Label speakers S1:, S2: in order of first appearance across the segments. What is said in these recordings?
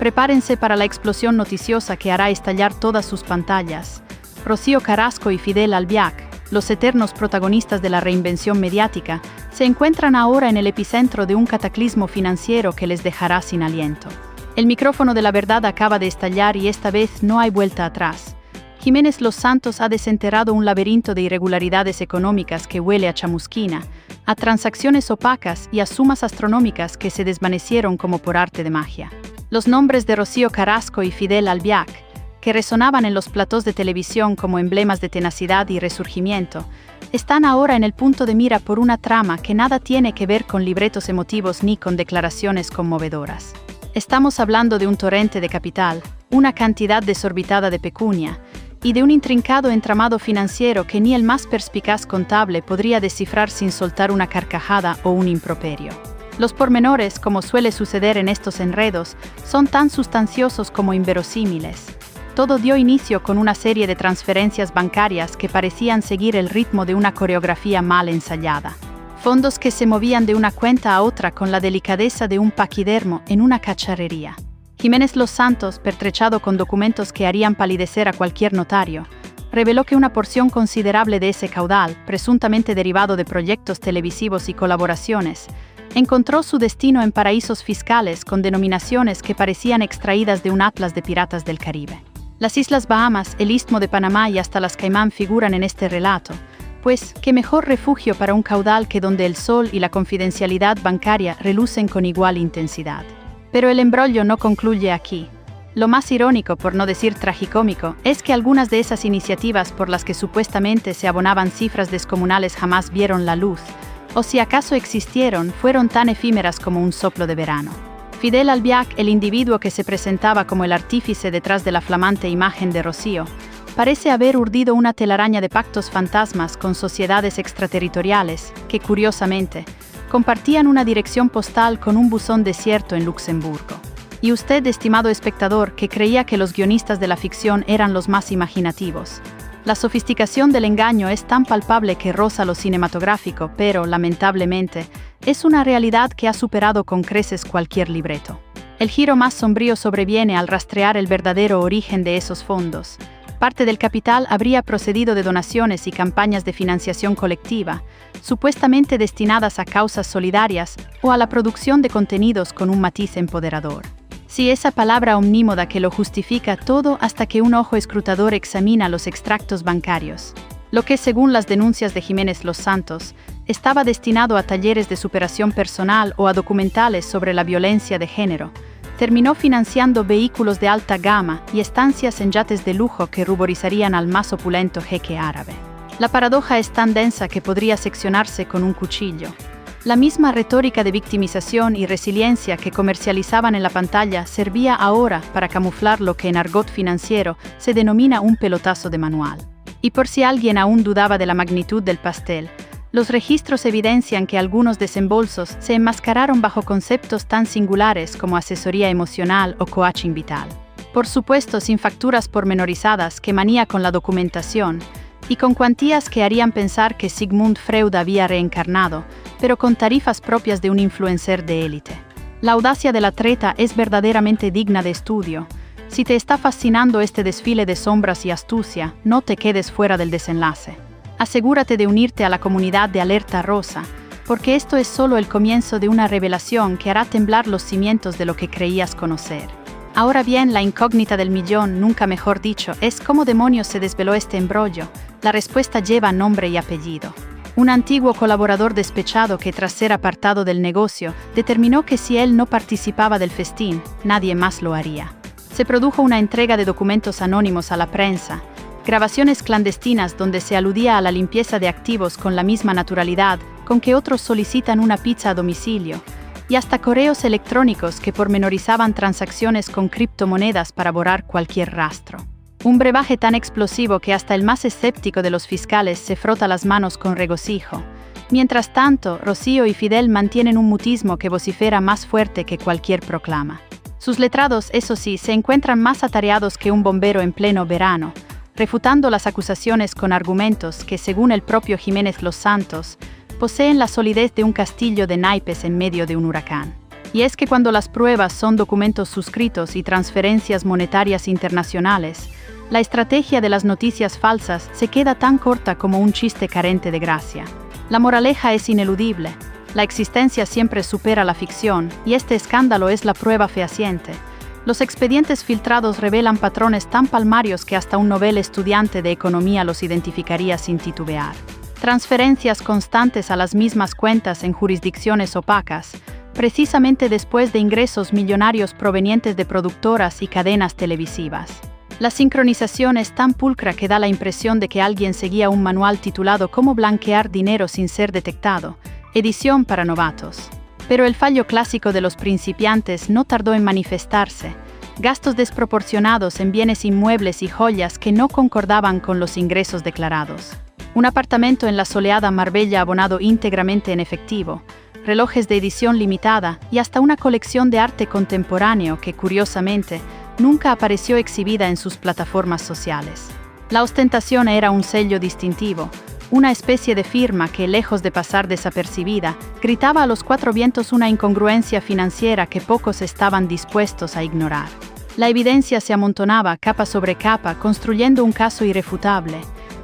S1: Prepárense para la explosión noticiosa que hará estallar todas sus pantallas. Rocío Carrasco y Fidel Albiac, los eternos protagonistas de la reinvención mediática, se encuentran ahora en el epicentro de un cataclismo financiero que les dejará sin aliento. El micrófono de la verdad acaba de estallar y esta vez no hay vuelta atrás. Jiménez Los Santos ha desenterrado un laberinto de irregularidades económicas que huele a chamusquina, a transacciones opacas y a sumas astronómicas que se desvanecieron como por arte de magia. Los nombres de Rocío Carrasco y Fidel Albiac, que resonaban en los platós de televisión como emblemas de tenacidad y resurgimiento, están ahora en el punto de mira por una trama que nada tiene que ver con libretos emotivos ni con declaraciones conmovedoras. Estamos hablando de un torrente de capital, una cantidad desorbitada de pecunia, y de un intrincado entramado financiero que ni el más perspicaz contable podría descifrar sin soltar una carcajada o un improperio. Los pormenores, como suele suceder en estos enredos, son tan sustanciosos como inverosímiles. Todo dio inicio con una serie de transferencias bancarias que parecían seguir el ritmo de una coreografía mal ensayada. Fondos que se movían de una cuenta a otra con la delicadeza de un paquidermo en una cacharrería. Jiménez Los Santos, pertrechado con documentos que harían palidecer a cualquier notario, reveló que una porción considerable de ese caudal, presuntamente derivado de proyectos televisivos y colaboraciones, encontró su destino en paraísos fiscales con denominaciones que parecían extraídas de un atlas de piratas del Caribe. Las Islas Bahamas, el Istmo de Panamá y hasta las Caimán figuran en este relato, pues, ¿qué mejor refugio para un caudal que donde el sol y la confidencialidad bancaria relucen con igual intensidad? Pero el embrollo no concluye aquí. Lo más irónico, por no decir tragicómico, es que algunas de esas iniciativas por las que supuestamente se abonaban cifras descomunales jamás vieron la luz, o si acaso existieron, fueron tan efímeras como un soplo de verano. Fidel Albiac, el individuo que se presentaba como el artífice detrás de la flamante imagen de Rocío, parece haber urdido una telaraña de pactos fantasmas con sociedades extraterritoriales que, curiosamente, compartían una dirección postal con un buzón desierto en Luxemburgo. Y usted, estimado espectador, que creía que los guionistas de la ficción eran los más imaginativos. La sofisticación del engaño es tan palpable que roza lo cinematográfico, pero, lamentablemente, es una realidad que ha superado con creces cualquier libreto. El giro más sombrío sobreviene al rastrear el verdadero origen de esos fondos. Parte del capital habría procedido de donaciones y campañas de financiación colectiva, supuestamente destinadas a causas solidarias o a la producción de contenidos con un matiz empoderador. Sí, esa palabra omnímoda que lo justifica todo hasta que un ojo escrutador examina los extractos bancarios. Lo que, según las denuncias de Jiménez Los Santos, estaba destinado a talleres de superación personal o a documentales sobre la violencia de género, terminó financiando vehículos de alta gama y estancias en yates de lujo que ruborizarían al más opulento jeque árabe. La paradoja es tan densa que podría seccionarse con un cuchillo. La misma retórica de victimización y resiliencia que comercializaban en la pantalla servía ahora para camuflar lo que en argot financiero se denomina un pelotazo de manual. Y por si alguien aún dudaba de la magnitud del pastel, los registros evidencian que algunos desembolsos se enmascararon bajo conceptos tan singulares como asesoría emocional o coaching vital. Por supuesto, sin facturas pormenorizadas que manía con la documentación, y con cuantías que harían pensar que Sigmund Freud había reencarnado, pero con tarifas propias de un influencer de élite. La audacia de la treta es verdaderamente digna de estudio. Si te está fascinando este desfile de sombras y astucia, no te quedes fuera del desenlace. Asegúrate de unirte a la comunidad de Alerta Rosa, porque esto es solo el comienzo de una revelación que hará temblar los cimientos de lo que creías conocer. Ahora bien, la incógnita del millón, nunca mejor dicho, es cómo demonios se desveló este embrollo. La respuesta lleva nombre y apellido. Un antiguo colaborador despechado que, tras ser apartado del negocio, determinó que si él no participaba del festín, nadie más lo haría. Se produjo una entrega de documentos anónimos a la prensa, grabaciones clandestinas donde se aludía a la limpieza de activos con la misma naturalidad con que otros solicitan una pizza a domicilio, y hasta correos electrónicos que pormenorizaban transacciones con criptomonedas para borrar cualquier rastro. Un brebaje tan explosivo que hasta el más escéptico de los fiscales se frota las manos con regocijo. Mientras tanto, Rocío y Fidel mantienen un mutismo que vocifera más fuerte que cualquier proclama. Sus letrados, eso sí, se encuentran más atareados que un bombero en pleno verano, refutando las acusaciones con argumentos que, según el propio Jiménez Los Santos, poseen la solidez de un castillo de naipes en medio de un huracán. Y es que cuando las pruebas son documentos suscritos y transferencias monetarias internacionales, la estrategia de las noticias falsas se queda tan corta como un chiste carente de gracia. La moraleja es ineludible. La existencia siempre supera la ficción, y este escándalo es la prueba fehaciente. Los expedientes filtrados revelan patrones tan palmarios que hasta un novel estudiante de economía los identificaría sin titubear. Transferencias constantes a las mismas cuentas en jurisdicciones opacas, precisamente después de ingresos millonarios provenientes de productoras y cadenas televisivas. La sincronización es tan pulcra que da la impresión de que alguien seguía un manual titulado Cómo blanquear dinero sin ser detectado, edición para novatos. Pero el fallo clásico de los principiantes no tardó en manifestarse. Gastos desproporcionados en bienes inmuebles y joyas que no concordaban con los ingresos declarados. Un apartamento en la soleada Marbella abonado íntegramente en efectivo, relojes de edición limitada y hasta una colección de arte contemporáneo que, curiosamente, nunca apareció exhibida en sus plataformas sociales. La ostentación era un sello distintivo, una especie de firma que, lejos de pasar desapercibida, gritaba a los cuatro vientos una incongruencia financiera que pocos estaban dispuestos a ignorar. La evidencia se amontonaba capa sobre capa, construyendo un caso irrefutable.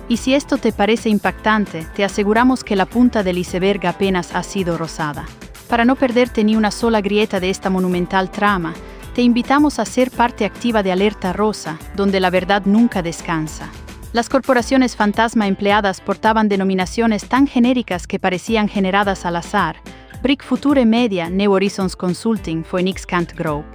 S1: Y si esto te parece impactante, te aseguramos que la punta del iceberg apenas ha sido rozada. Para no perderte ni una sola grieta de esta monumental trama, te invitamos a ser parte activa de Alerta Rosa, donde la verdad nunca descansa. Las corporaciones fantasma empleadas portaban denominaciones tan genéricas que parecían generadas al azar: Brick Future Media, New Horizons Consulting, Phoenix Cant Group.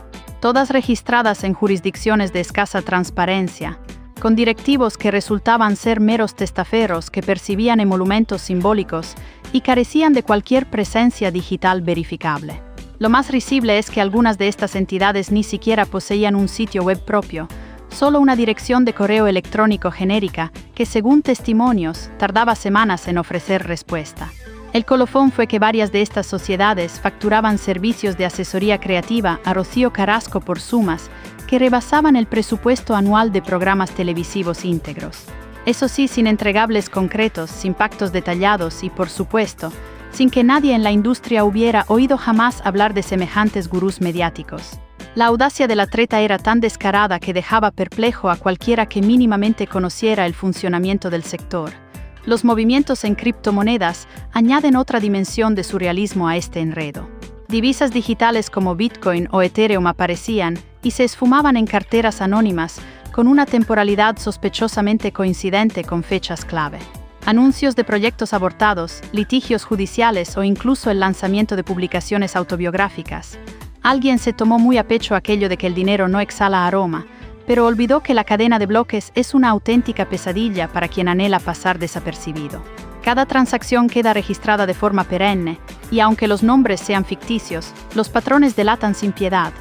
S1: Todas registradas en jurisdicciones de escasa transparencia, con directivos que resultaban ser meros testaferros que percibían emolumentos simbólicos y carecían de cualquier presencia digital verificable. Lo más risible es que algunas de estas entidades ni siquiera poseían un sitio web propio, solo una dirección de correo electrónico genérica que, según testimonios, tardaba semanas en ofrecer respuesta. El colofón fue que varias de estas sociedades facturaban servicios de asesoría creativa a Rocío Carrasco por sumas que rebasaban el presupuesto anual de programas televisivos íntegros. Eso sí, sin entregables concretos, sin pactos detallados y, por supuesto, sin que nadie en la industria hubiera oído jamás hablar de semejantes gurús mediáticos. La audacia de la treta era tan descarada que dejaba perplejo a cualquiera que mínimamente conociera el funcionamiento del sector. Los movimientos en criptomonedas añaden otra dimensión de surrealismo a este enredo. Divisas digitales como Bitcoin o Ethereum aparecían y se esfumaban en carteras anónimas con una temporalidad sospechosamente coincidente con fechas clave. Anuncios de proyectos abortados, litigios judiciales o incluso el lanzamiento de publicaciones autobiográficas. Alguien se tomó muy a pecho aquello de que el dinero no exhala aroma, pero olvidó que la cadena de bloques es una auténtica pesadilla para quien anhela pasar desapercibido. Cada transacción queda registrada de forma perenne, y aunque los nombres sean ficticios, los patrones delatan sin piedad.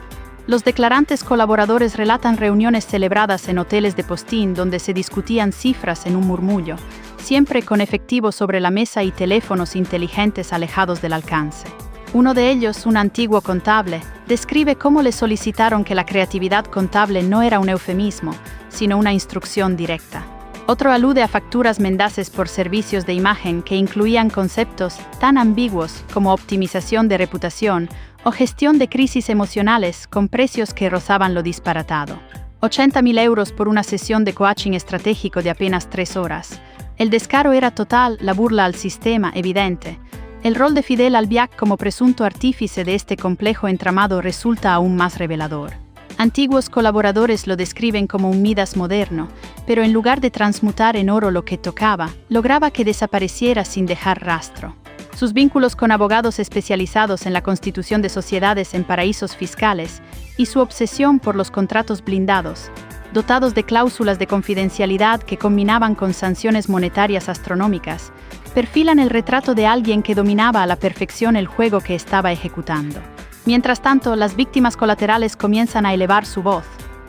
S1: Los declarantes colaboradores relatan reuniones celebradas en hoteles de postín donde se discutían cifras en un murmullo, siempre con efectivo sobre la mesa y teléfonos inteligentes alejados del alcance. Uno de ellos, un antiguo contable, describe cómo le solicitaron que la creatividad contable no era un eufemismo, sino una instrucción directa. Otro alude a facturas mendaces por servicios de imagen que incluían conceptos tan ambiguos como optimización de reputación o gestión de crisis emocionales con precios que rozaban lo disparatado. 80.000 euros por una sesión de coaching estratégico de apenas 3 horas. El descaro era total, la burla al sistema evidente. El rol de Fidel Albiac como presunto artífice de este complejo entramado resulta aún más revelador. Antiguos colaboradores lo describen como un Midas moderno, pero en lugar de transmutar en oro lo que tocaba, lograba que desapareciera sin dejar rastro. Sus vínculos con abogados especializados en la constitución de sociedades en paraísos fiscales y su obsesión por los contratos blindados, dotados de cláusulas de confidencialidad que combinaban con sanciones monetarias astronómicas, perfilan el retrato de alguien que dominaba a la perfección el juego que estaba ejecutando. Mientras tanto, las víctimas colaterales comienzan a elevar su voz.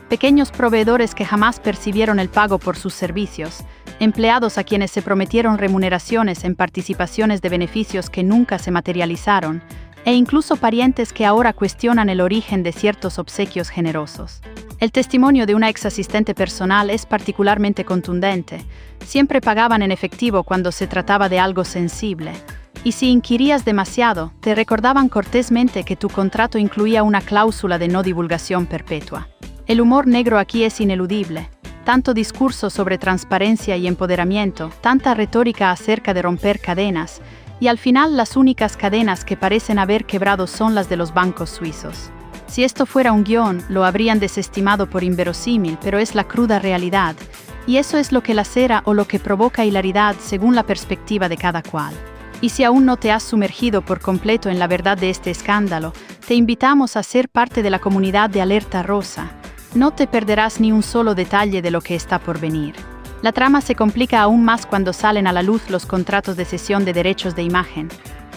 S1: Pequeños proveedores que jamás percibieron el pago por sus servicios, empleados a quienes se prometieron remuneraciones en participaciones de beneficios que nunca se materializaron, e incluso parientes que ahora cuestionan el origen de ciertos obsequios generosos. El testimonio de una ex asistente personal es particularmente contundente. Siempre pagaban en efectivo cuando se trataba de algo sensible. Y si inquirías demasiado, te recordaban cortésmente que tu contrato incluía una cláusula de no divulgación perpetua. El humor negro aquí es ineludible. Tanto discurso sobre transparencia y empoderamiento, tanta retórica acerca de romper cadenas, y al final las únicas cadenas que parecen haber quebrado son las de los bancos suizos. Si esto fuera un guión, lo habrían desestimado por inverosímil, pero es la cruda realidad, y eso es lo que lacera o lo que provoca hilaridad según la perspectiva de cada cual. Y si aún no te has sumergido por completo en la verdad de este escándalo, te invitamos a ser parte de la comunidad de Alerta Rosa. No te perderás ni un solo detalle de lo que está por venir. La trama se complica aún más cuando salen a la luz los contratos de cesión de derechos de imagen.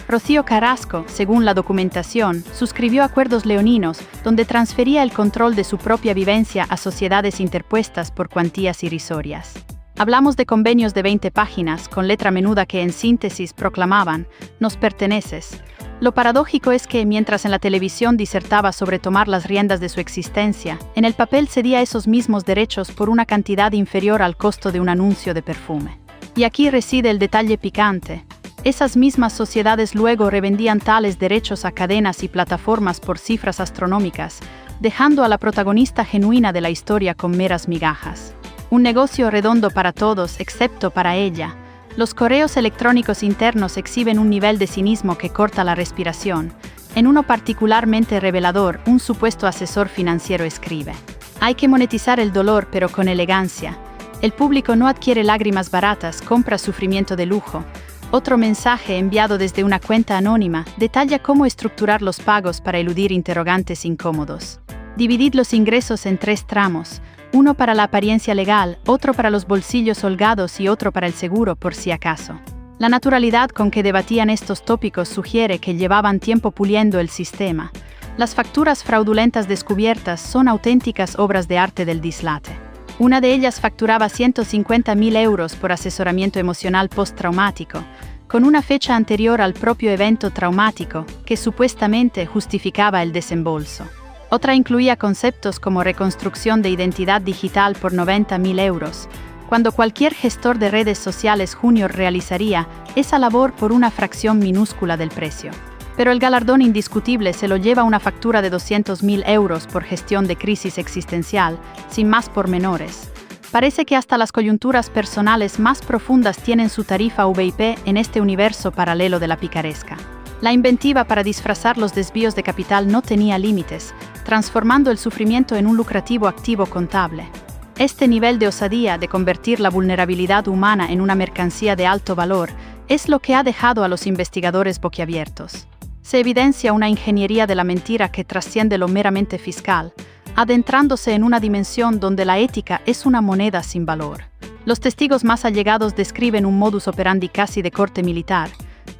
S1: Rocío Carrasco, según la documentación, suscribió acuerdos leoninos donde transfería el control de su propia vivencia a sociedades interpuestas por cuantías irrisorias. Hablamos de convenios de 20 páginas, con letra menuda que en síntesis proclamaban: «Nos perteneces». Lo paradójico es que, mientras en la televisión disertaba sobre tomar las riendas de su existencia, en el papel cedía esos mismos derechos por una cantidad inferior al costo de un anuncio de perfume. Y aquí reside el detalle picante. Esas mismas sociedades luego revendían tales derechos a cadenas y plataformas por cifras astronómicas, dejando a la protagonista genuina de la historia con meras migajas. Un negocio redondo para todos, excepto para ella. Los correos electrónicos internos exhiben un nivel de cinismo que corta la respiración. En uno particularmente revelador, un supuesto asesor financiero escribe: «Hay que monetizar el dolor, pero con elegancia. El público no adquiere lágrimas baratas, compra sufrimiento de lujo». Otro mensaje enviado desde una cuenta anónima detalla cómo estructurar los pagos para eludir interrogantes incómodos. Dividid los ingresos en 3 tramos. Uno para la apariencia legal, otro para los bolsillos holgados y otro para el seguro por si acaso. La naturalidad con que debatían estos tópicos sugiere que llevaban tiempo puliendo el sistema. Las facturas fraudulentas descubiertas son auténticas obras de arte del dislate. Una de ellas facturaba 150.000 euros por asesoramiento emocional postraumático, con una fecha anterior al propio evento traumático, que supuestamente justificaba el desembolso. Otra incluía conceptos como reconstrucción de identidad digital por 90.000 euros, cuando cualquier gestor de redes sociales junior realizaría esa labor por una fracción minúscula del precio. Pero el galardón indiscutible se lo lleva una factura de 200.000 euros por gestión de crisis existencial, sin más pormenores. Parece que hasta las coyunturas personales más profundas tienen su tarifa VIP en este universo paralelo de la picaresca. La inventiva para disfrazar los desvíos de capital no tenía límites, transformando el sufrimiento en un lucrativo activo contable. Este nivel de osadía de convertir la vulnerabilidad humana en una mercancía de alto valor es lo que ha dejado a los investigadores boquiabiertos. Se evidencia una ingeniería de la mentira que trasciende lo meramente fiscal, adentrándose en una dimensión donde la ética es una moneda sin valor. Los testigos más allegados describen un modus operandi casi de corte militar,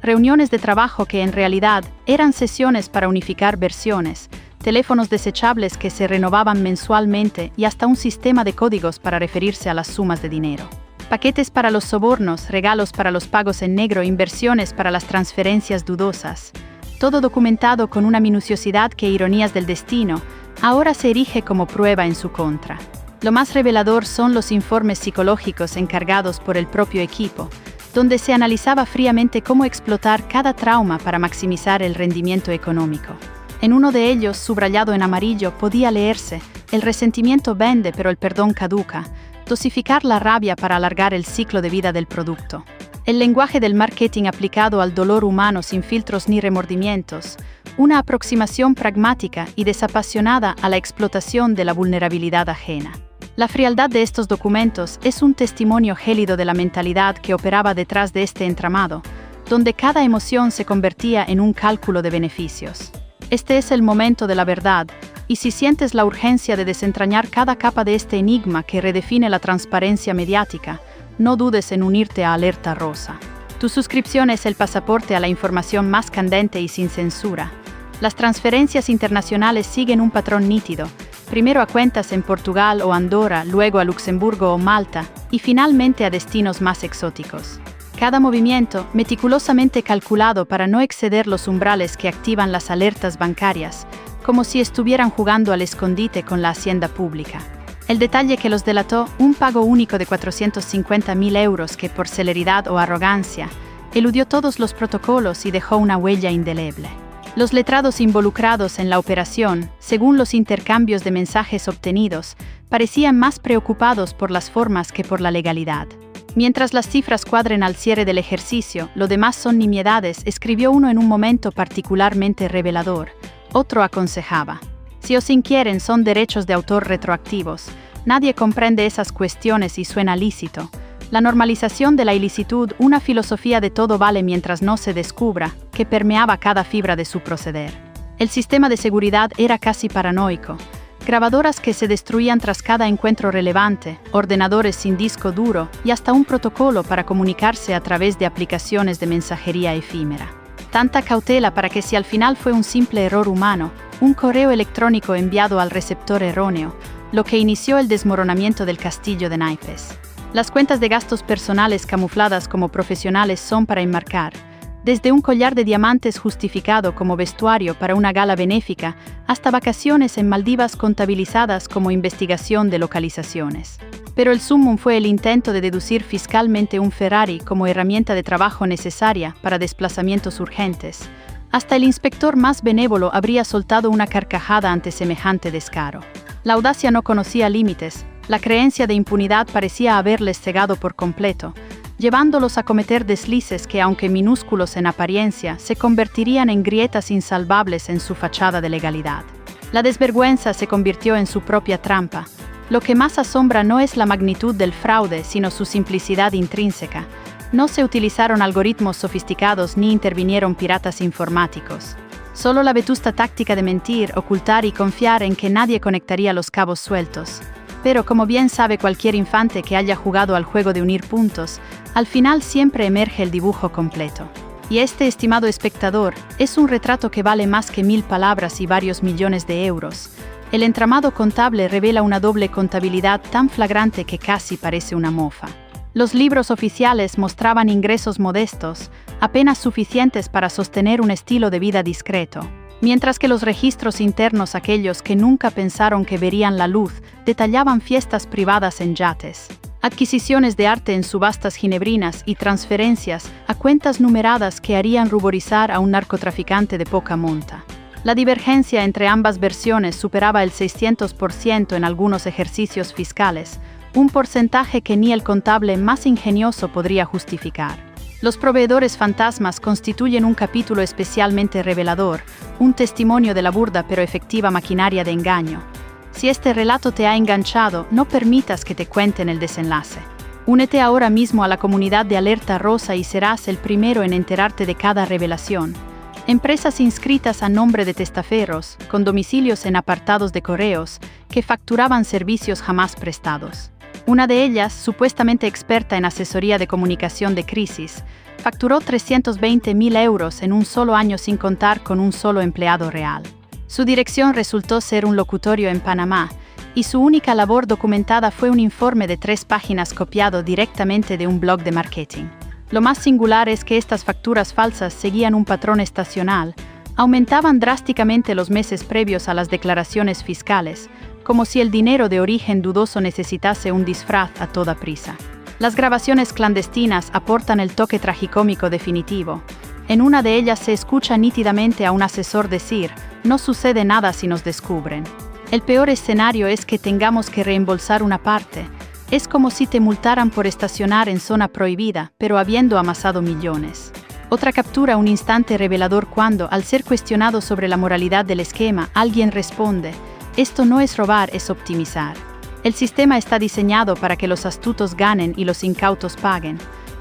S1: reuniones de trabajo que en realidad eran sesiones para unificar versiones, teléfonos desechables que se renovaban mensualmente y hasta un sistema de códigos para referirse a las sumas de dinero. Paquetes para los sobornos, regalos para los pagos en negro, inversiones para las transferencias dudosas. Todo documentado con una minuciosidad que, ironías del destino, ahora se erige como prueba en su contra. Lo más revelador son los informes psicológicos encargados por el propio equipo, donde se analizaba fríamente cómo explotar cada trauma para maximizar el rendimiento económico. En uno de ellos, subrayado en amarillo, podía leerse: «El resentimiento vende, pero el perdón caduca. Dosificar la rabia para alargar el ciclo de vida del producto». El lenguaje del marketing aplicado al dolor humano sin filtros ni remordimientos, una aproximación pragmática y desapasionada a la explotación de la vulnerabilidad ajena. La frialdad de estos documentos es un testimonio gélido de la mentalidad que operaba detrás de este entramado, donde cada emoción se convertía en un cálculo de beneficios. Este es el momento de la verdad, y si sientes la urgencia de desentrañar cada capa de este enigma que redefine la transparencia mediática, no dudes en unirte a Alerta Rosa. Tu suscripción es el pasaporte a la información más candente y sin censura. Las transferencias internacionales siguen un patrón nítido, primero a cuentas en Portugal o Andorra, luego a Luxemburgo o Malta, y finalmente a destinos más exóticos. Cada movimiento, meticulosamente calculado para no exceder los umbrales que activan las alertas bancarias, como si estuvieran jugando al escondite con la hacienda pública. El detalle que los delató: un pago único de 450.000 euros que, por celeridad o arrogancia, Eludió todos los protocolos y dejó una huella indeleble. Los letrados involucrados en la operación, según los intercambios de mensajes obtenidos, parecían más preocupados por las formas que por la legalidad. Mientras las cifras cuadren al cierre del ejercicio, lo demás son nimiedades, escribió uno en un momento particularmente revelador. Otro aconsejaba: si os inquieren, son derechos de autor retroactivos. Nadie comprende esas cuestiones y suena lícito. La normalización de la ilicitud, una filosofía de todo vale mientras no se descubra, que permeaba cada fibra de su proceder. El sistema de seguridad era casi paranoico. Grabadoras que se destruían tras cada encuentro relevante, ordenadores sin disco duro y hasta un protocolo para comunicarse a través de aplicaciones de mensajería efímera. Tanta cautela para que si al final fue un simple error humano, un correo electrónico enviado al receptor erróneo, lo que inició el desmoronamiento del castillo de naipes. Las cuentas de gastos personales camufladas como profesionales son para enmarcar, desde un collar de diamantes justificado como vestuario para una gala benéfica, hasta vacaciones en Maldivas contabilizadas como investigación de localizaciones. Pero el sumum fue el intento de deducir fiscalmente un Ferrari como herramienta de trabajo necesaria para desplazamientos urgentes. Hasta el inspector más benévolo habría soltado una carcajada ante semejante descaro. La audacia no conocía límites, la creencia de impunidad parecía haberles cegado por completo, llevándolos a cometer deslices que, aunque minúsculos en apariencia, se convertirían en grietas insalvables en su fachada de legalidad. La desvergüenza se convirtió en su propia trampa. Lo que más asombra no es la magnitud del fraude, sino su simplicidad intrínseca. No se utilizaron algoritmos sofisticados ni intervinieron piratas informáticos. Solo la vetusta táctica de mentir, ocultar y confiar en que nadie conectaría los cabos sueltos. Pero como bien sabe cualquier infante que haya jugado al juego de unir puntos, al final siempre emerge el dibujo completo. Y este, estimado espectador, es un retrato que vale más que 1000 palabras y varios millones de euros. El entramado contable revela una doble contabilidad tan flagrante que casi parece una mofa. Los libros oficiales mostraban ingresos modestos, apenas suficientes para sostener un estilo de vida discreto, mientras que los registros internos, aquellos que nunca pensaron que verían la luz, detallaban fiestas privadas en yates, adquisiciones de arte en subastas ginebrinas y transferencias a cuentas numeradas que harían ruborizar a un narcotraficante de poca monta. La divergencia entre ambas versiones superaba el 600% en algunos ejercicios fiscales, un porcentaje que ni el contable más ingenioso podría justificar. Los proveedores fantasmas constituyen un capítulo especialmente revelador, un testimonio de la burda pero efectiva maquinaria de engaño. Si este relato te ha enganchado, no permitas que te cuenten el desenlace. Únete ahora mismo a la comunidad de Alerta Rosa y serás el primero en enterarte de cada revelación. Empresas inscritas a nombre de testaferros, con domicilios en apartados de correos, que facturaban servicios jamás prestados. Una de ellas, supuestamente experta en asesoría de comunicación de crisis, facturó 320.000 euros en un solo año sin contar con un solo empleado real. Su dirección resultó ser un locutorio en Panamá, y su única labor documentada fue un informe de 3 páginas copiado directamente de un blog de marketing. Lo más singular es que estas facturas falsas seguían un patrón estacional, aumentaban drásticamente los meses previos a las declaraciones fiscales, como si el dinero de origen dudoso necesitase un disfraz a toda prisa. Las grabaciones clandestinas aportan el toque tragicómico definitivo. En una de ellas se escucha nítidamente a un asesor decir: "No sucede nada si nos descubren". El peor escenario es que tengamos que reembolsar una parte. Es como si te multaran por estacionar en zona prohibida, pero habiendo amasado millones. Otra captura un instante revelador cuando, al ser cuestionado sobre la moralidad del esquema, alguien responde: "Esto no es robar, es optimizar. El sistema está diseñado para que los astutos ganen y los incautos paguen".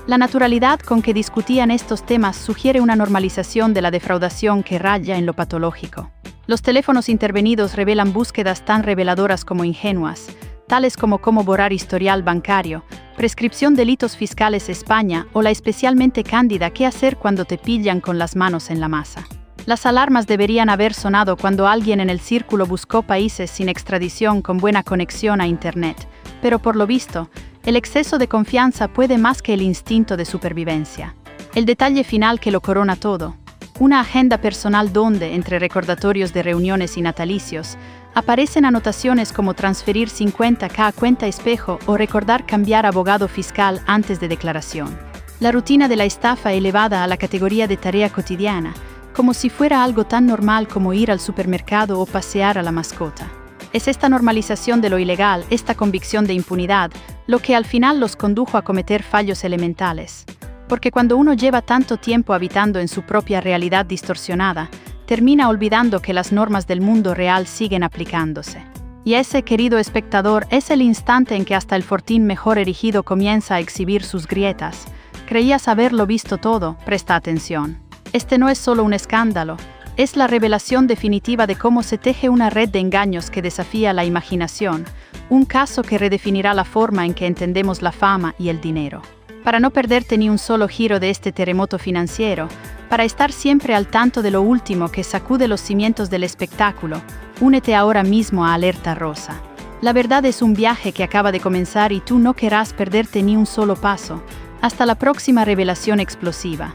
S1: La naturalidad con que discutían estos temas sugiere una normalización de la defraudación que raya en lo patológico. Los teléfonos intervenidos revelan búsquedas tan reveladoras como ingenuas, tales como cómo borrar historial bancario, prescripción delitos fiscales España o la especialmente cándida qué hacer cuando te pillan con las manos en la masa. Las alarmas deberían haber sonado cuando alguien en el círculo buscó países sin extradición con buena conexión a Internet, pero por lo visto, el exceso de confianza puede más que el instinto de supervivencia. El detalle final que lo corona todo: una agenda personal donde, entre recordatorios de reuniones y natalicios, aparecen anotaciones como transferir 50.000 a cuenta espejo o recordar cambiar abogado fiscal antes de declaración. La rutina de la estafa elevada a la categoría de tarea cotidiana, como si fuera algo tan normal como ir al supermercado o pasear a la mascota. Es esta normalización de lo ilegal, esta convicción de impunidad, lo que al final los condujo a cometer fallos elementales. Porque cuando uno lleva tanto tiempo habitando en su propia realidad distorsionada, termina olvidando que las normas del mundo real siguen aplicándose. Y ese, querido espectador, es el instante en que hasta el fortín mejor erigido comienza a exhibir sus grietas. Creías haberlo visto todo, presta atención. Este no es solo un escándalo, es la revelación definitiva de cómo se teje una red de engaños que desafía la imaginación, un caso que redefinirá la forma en que entendemos la fama y el dinero. Para no perderte ni un solo giro de este terremoto financiero, para estar siempre al tanto de lo último que sacude los cimientos del espectáculo, únete ahora mismo a Alerta Rosa. La verdad es un viaje que acaba de comenzar y tú no querrás perderte ni un solo paso. Hasta la próxima revelación explosiva.